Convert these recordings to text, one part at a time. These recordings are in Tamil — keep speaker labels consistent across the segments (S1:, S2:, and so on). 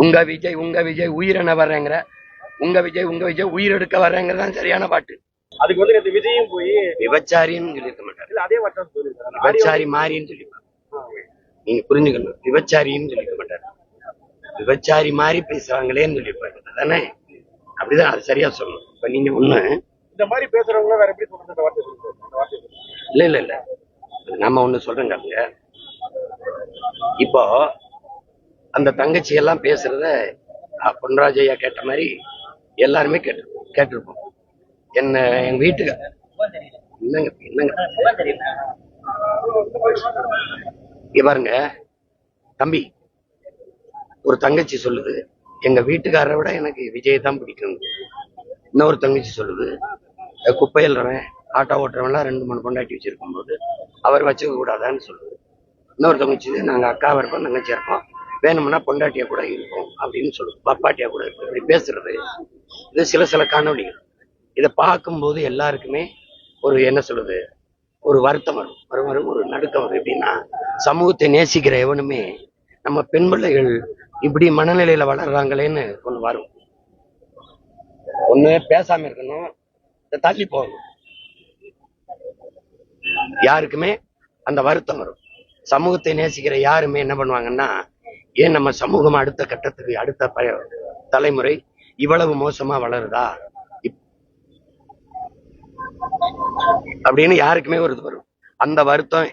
S1: உங்க விஜய் உயிரென வர்றேங்கிற, உங்க விஜய் உயிர் எடுக்க வர்றேங்கிறதான் சரியான பாட்டு.
S2: அதுக்கு வந்து நேத்து விஜயும் போய்
S1: விபச்சாரின்னு சொல்லியிருக்க மாட்டாரு,
S2: இல்ல அதே வார்த்தை சொல்லிருக்காரு.
S1: விபச்சாரி மாறின்னு சொல்லியிருப்பாரு. நீங்க புரிஞ்சுக்கணும், விபச்சாரின்னு சொல்லியிருக்க மாட்டாரு, விபச்சாரி மாறி பேசுறாங்களேன்னு சொல்லியிருப்பாரு. அதானே? அப்படிதான், அது சரியா சொல்லணும். இப்ப நீங்க ஒண்ணு
S2: இந்த மாதிரி பேசுறவங்க வேற எப்படி சொல்றது? இந்த வார்த்தை சொல்லுங்க.
S1: இல்ல நம்ம ஒண்ணு சொல்றேங்க. இப்போ அந்த தங்கச்சி எல்லாம் பேசுறத பொன்ராஜ் ஐயா கேட்ட மாதிரி எல்லாருமே கேட்டிருப்போம். என்ன எங்க வீட்டுக்கு என்னங்க பாருங்க தம்பி, ஒரு தங்கச்சி சொல்லுது எங்க வீட்டுக்காரரை விட எனக்கு விஜய் தான் பிடிக்கும். இன்னொரு தங்கச்சி சொல்லுது குப்பையில்றவன் ஆட்டோ ஓட்டுறவன்லாம் 2-3 பொண்டாட்டி வச்சிருக்கும் போது அவர் வச்சுக்க கூடாதான்னு சொல்லுது. இன்னொரு தங்கச்சி நாங்க அக்காவா இருப்போம், தங்கச்சியா இருப்போம், வேணும்னா பொண்டாட்டியா கூட இருக்கும் அப்படின்னு சொல்லுது, பப்பாட்டியா கூட இருக்கும். இப்படி பேசுறது இது சில காணொலிகள். இதை பார்க்கும்போது எல்லாருக்குமே ஒரு என்ன சொல்லுது, ஒரு வருத்தம் வரும், ஒரு நடுக்கம் வரும். எப்படின்னா, சமூகத்தை நேசிக்கிற எவனுமே நம்ம பெண் பிள்ளைகள் இப்படி மனநிலையில வளர்றாங்களேன்னு ஒண்ணு வரும். ஒண்ணு பேசாம இருக்கணும், தள்ளி போகணும். யாருக்குமே அந்த வருத்தம் வரும். சமூகத்தை நேசிக்கிற யாருமே என்ன பண்ணுவாங்கன்னா, ஏன் நம்ம சமூகம் அடுத்த கட்டத்துக்கு, அடுத்த தலைமுறை இவ்வளவு மோசமா வளருதா அப்படின்னு யாருக்குமே ஒரு இது வரும். அந்த வருத்தம்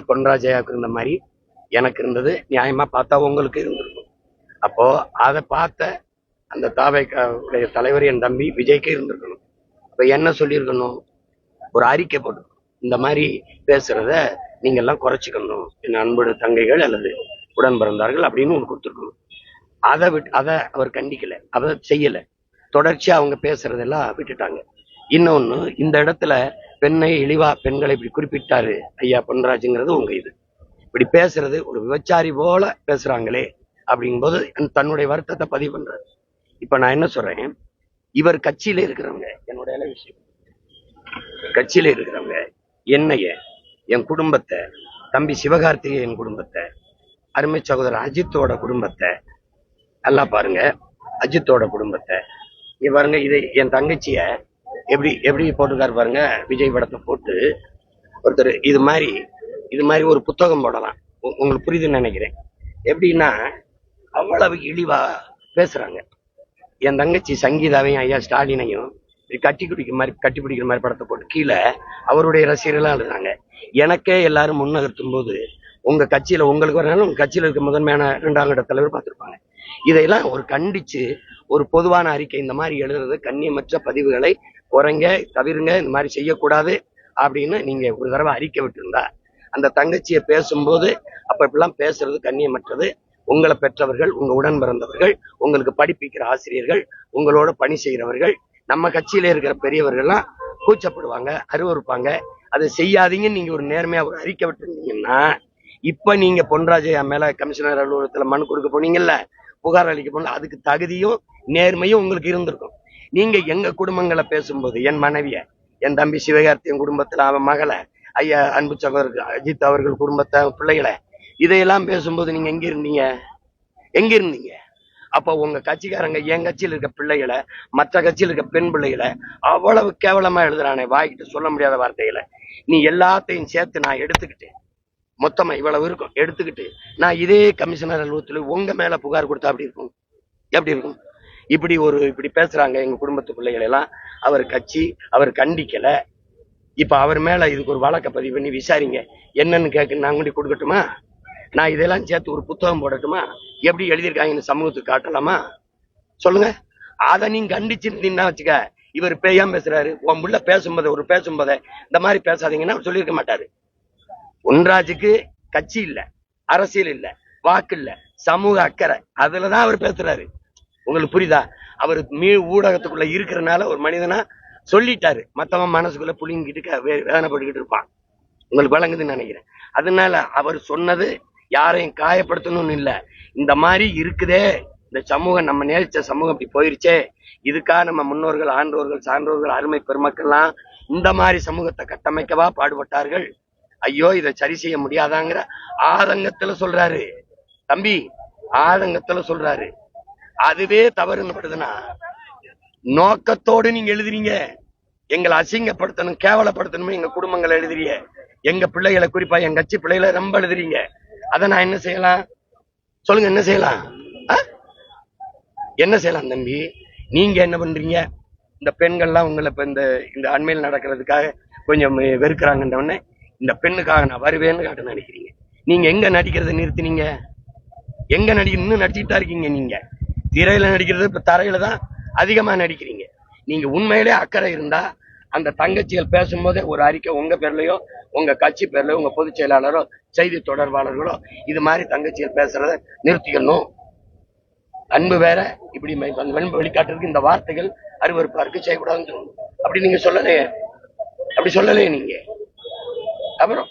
S1: பொன்ராஜையாவுக்கு இருந்த மாதிரி எனக்கு இருந்தது. நியாயமா பார்த்தா உங்களுக்கு இருந்திருக்கும். அப்போ அதை பார்த்த அந்த தாவேக்காவுடைய தலைவர் என் தம்பி விஜய்க்கு இருந்திருக்கணும். அப்ப என்ன சொல்லியிருக்கணும், ஒரு அறிக்கை போட்டு இந்த மாதிரி பேசுறத நீங்க எல்லாம் குறைச்சிக்கணும், என் அன்பு தங்கைகள் அல்லது உடன் பிறந்தார்கள் அப்படின்னு ஒன்று கொடுத்துருக்கணும். அதை அவர் கண்டிக்கல, அதை செய்யல. தொடர்ச்சியா அவங்க பேசுறதெல்லாம் விட்டுட்டாங்க. இன்னொன்னு, இந்த இடத்துல பெண்ணை இழிவா பெண்களை இப்படி குறிப்பிட்டாரு ஐயா பொன்ராஜுங்கிறது உங்க இது. இப்படி பேசுறது ஒரு விபச்சாரி போல பேசுறாங்களே அப்படிங்கும்போது தன்னுடைய வருத்தத்தை பதிவு பண்றாரு. இப்ப நான் என்ன சொல்றேன், இவர் கட்சியில இருக்கிறவங்க, என்னுடைய விஷயம், கட்சியில இருக்கிறவங்க என்னைய, என் குடும்பத்தை, தம்பி சிவகார்த்திகேயன் குடும்பத்தை, அருமை சகோதரர் அஜித்தோட குடும்பத்தை நல்லா பாருங்க, அஜித்தோட குடும்பத்தை இங்க பாருங்க. இது என் தங்கச்சிய எப்படி போட்டிருக்காரு பாருங்க, விஜய் படத்தை போட்டு ஒருத்தர் இது மாதிரி ஒரு புத்தகம் போடலாம். உங்களுக்கு புரியுதுன்னு நினைக்கிறேன். எப்படின்னா, அவ்வளவு இழிவா பேசுறாங்க. என் தங்கச்சி சங்கீதாவையும் ஐயா ஸ்டாலினையும் கட்டி பிடிக்கிற மாதிரி படத்தை போட்டு கீழே அவருடைய ரசிகர்களாம் எழுதுறாங்க. எனக்கே எல்லாரும் முன்னகர்த்தும் போது உங்க கட்சியில உங்களுக்கு வரனாலும் உங்க கட்சியில இருக்க முதன்மையான 2ஆம் கட்ட தலைவர் பார்த்திருப்பாங்க. இதையெல்லாம் ஒரு கண்டிச்சு ஒரு பொதுவான அறிக்கை இந்த மாதிரி எழுதுறது, கண்ணியமற்ற பதிவுகளை குறைங்க, தவிருங்க, இந்த மாதிரி செய்யக்கூடாது அப்படின்னு நீங்க ஒரு தடவை அறிக்கை விட்டுருந்தா, அந்த தங்கச்சியை பேசும்போது அப்ப இப்படிலாம் பேசுறது கண்ணியமற்றது. உங்களை பெற்றவர்கள், உங்க உடன் பிறந்தவர்கள், உங்களுக்கு படிப்பிக்கிற ஆசிரியர்கள், உங்களோட பணி செய்கிறவர்கள், நம்ம கட்சியில இருக்கிற பெரியவர்கள்லாம் கூச்சப்படுவாங்க, அருவறுப்பாங்க. அதை செய்யாதீங்கன்னு நீங்க ஒரு நேர்மையா ஒரு அறிக்கை விட்டுருந்தீங்கன்னா, இப்ப நீங்க பொன்ராஜையா மேல கமிஷனர் அலுவலகத்துல மனு கொடுக்க போனீங்கல்ல, புகார் அளிக்க போன, அதுக்கு தகுதியும் நேர்மையும் உங்களுக்கு இருந்திருக்கும். நீங்க எங்க குடும்பங்களை பேசும்போது, என் மனைவிய, என் தம்பி சிவகார்த்தியன் குடும்பத்துல அவன் மகளை, ஐயா அன்பு சகோதரர் அஜித் அவர்கள் குடும்பத்தை, பிள்ளைகளை, இதையெல்லாம் பேசும்போது நீங்க எங்க இருந்தீங்க? அப்ப உங்க கட்சிக்காரங்க என் கட்சியில் இருக்க பிள்ளைகளை, மற்ற கட்சியில் இருக்க பெண் பிள்ளைகளை அவ்வளவு கேவலமா எழுதுறானே, வாய்கிட்ட சொல்ல முடியாத வார்த்தைகளை. நீ எல்லாத்தையும் சேர்த்து நான் எடுத்துக்கிட்டு, மொத்தமா இவ்வளவு இருக்கும் எடுத்துக்கிட்டு, நான் இதே கமிஷனர் அலுவலகத்துல உங்க மேல புகார் கொடுத்தா எப்படி இருக்கும்? இப்படி பேசுறாங்க எங்க குடும்பத்து பிள்ளைகள் எல்லாம். அவர் கட்சி அவர் கண்டிக்கல. இப்ப அவர் மேல இதுக்கு ஒரு வழக்க பதிவு பண்ணி விசாரிங்க, என்னன்னு கேட்க நான் கொண்டு கொடுக்கட்டுமா? நான் இதெல்லாம் சேர்த்து ஒரு புத்தகம் போடட்டுமா? எப்படி எழுதியிருக்காங்கன்னு சமூகத்துக்கு காட்டலாமா? சொல்லுங்க. அதை நீங்க கண்டிச்சிருந்தீங்கன்னா வச்சுக்க, இவர் பேயாம பேசுறாரு, உன் புள்ள பேசும்போதே இந்த மாதிரி பேசாதீங்கன்னா சொல்லியிருக்க மாட்டாரு. பொன்ராஜுக்கு கட்சி இல்ல, அரசியல் இல்ல, வாக்கு இல்ல, சமூக அக்கறை, அதுலதான் அவர் பேசுறாரு. உங்களுக்கு புரியுதா? அவர் ஊடகத்துக்குள்ள இருக்கிறனால ஒரு மனிதனா சொல்லிட்டாரு, மத்தவன் மனசுக்குள்ள புளிங்கிட்டு வேதனைப்பட்டுக்கிட்டு இருப்பான். உங்களுக்கு வழங்குதுன்னு நினைக்கிறேன். அதனால அவர் சொன்னது யாரையும் காயப்படுத்தணும்னு இல்ல, இந்த மாதிரி இருக்குதே இந்த சமூகம், நம்ம நேசிச்ச சமூகம் இப்படி போயிருச்சே, இதுக்காக நம்ம முன்னோர்கள், ஆன்றோர்கள், சான்றோர்கள், அருமை பெருமக்கள்லாம் இந்த மாதிரி சமூகத்தை கட்டமைக்கவா பாடுபட்டார்கள். ஐயோ, இதை சரி செய்ய முடியாதாங்கிற ஆதங்கத்துல சொல்றாரு தம்பி, ஆதங்கத்துல சொல்றாரு. அதுவே தவறுன்னு நோக்கத்தோடு நீங்க எழுதுறீங்க. எங்களை அசிங்கப்படுத்தணும், கேவலப்படுத்தணும் எங்க குடும்பங்களை எழுதுறீங்க. எங்க பிள்ளைகளை, குறிப்பா எங்க கட்சி பிள்ளைகளை ரொம்ப எழுதுறீங்க. அதை நான் என்ன செய்யலாம் சொல்லுங்க? என்ன செய்யலாம்? என்ன செய்யலாம் தம்பி? நீங்க என்ன பண்றீங்க? இந்த பெண்கள்லாம் உங்களை இப்ப இந்த அண்மையில் நடக்கிறதுக்காக கொஞ்சம் வெறுக்கிறாங்கன்ற உடனே இந்த பெண்ணுக்காக நான் வருவேன்னு காட்ட நினைக்கிறீங்க. நீங்க எங்க நடிக்கிறத நிறுத்தினீங்க? எங்க இன்னும் நடிச்சுட்டு தான் இருக்கீங்க. நீங்க திரையில நடிக்கிறது இப்ப தரையில தான் அதிகமா நடிக்கிறீங்க. நீங்க உண்மையிலே அக்கறை இருந்தா அந்த தங்கச்சிகள் பேசும்போதே ஒரு அறிக்கை உங்க பேர்லயோ, உங்க கட்சி பேர்லயோ, உங்க பொதுச் செயலாளரோ, செய்தி தொடர்பாளர்களோ இது மாதிரி தங்கச்சிகள் பேசுறத நிறுத்திக்கணும். அன்பு வேற, இப்படி அன்பு வெளிக்காட்டுறதுக்கு இந்த வார்த்தைகள் அருவருப்பா இருக்கு, செய்யக்கூடாதுன்னு சொல்லணும். அப்படி நீங்க சொல்லலையே, அப்படி சொல்லலையே நீங்க. அப்புறம்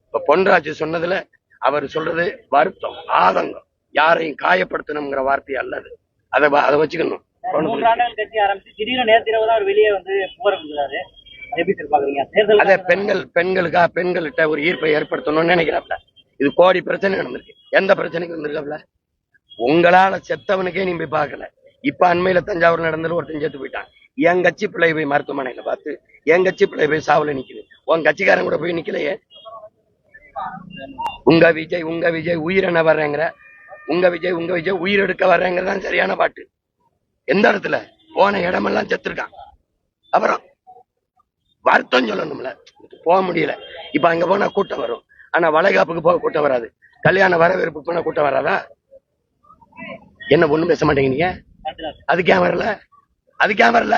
S1: இப்ப பொன்ராஜ் சொன்னதுல அவர் சொல்றது வருத்தம், ஆதங்கம், யாரையும் காயப்படுத்தணுங்கிற வார்த்தை அல்லது. அதை வச்சுக்கணும்.
S3: கட்சி ஆரம்பிச்சு திடீர்னு நேரத்திரவு தான் அவர் வெளியே வந்து புகார் கொடுக்குறாரு. எப்படி பாக்குறீங்க?
S1: அதே பெண்கள்கிட்ட ஒரு ஈர்ப்பை ஏற்படுத்தணும்னு நினைக்கிறாப்ல. இது கோடி பிரச்சனை நடந்திருக்கு. எந்த பிரச்சனைக்கு வந்திருக்காப்ல? உங்களால செத்தவனுக்கே நீ போய் பார்க்கல. இப்ப அண்மையில தஞ்சாவூர் நடந்தது, ஒருத்தன் செத்து போயிட்டான். என் கட்சி பிள்ளை போய் மருத்துவமனையில பார்த்து என் கட்சி பிள்ளை போய் சாவுல நிக்குது. உன் கட்சிக்காரன் கூட போய் நிக்கலையே. உங்க விஜய் உயிரென வர்றேங்கிற, உங்க விஜய் உயிர் எடுக்க வர்றேங்கிறதான் சரியான பாட்டு. எந்த இடத்துல? போன இடமெல்லாம் செத்துருக்கான். அப்புறம் வருத்தம் சொல்லணும்ல, போக முடியல. இப்ப அங்க போனா கூட்டம் வரும், ஆனா வளைகாப்புக்கு போக கூட்டம் வராது. கல்யாண வரவேற்பு போனா கூட்டம் வராதா? என்ன ஒண்ணும் பேச மாட்டேங்கிறீங்க? அதுக்கே வரல.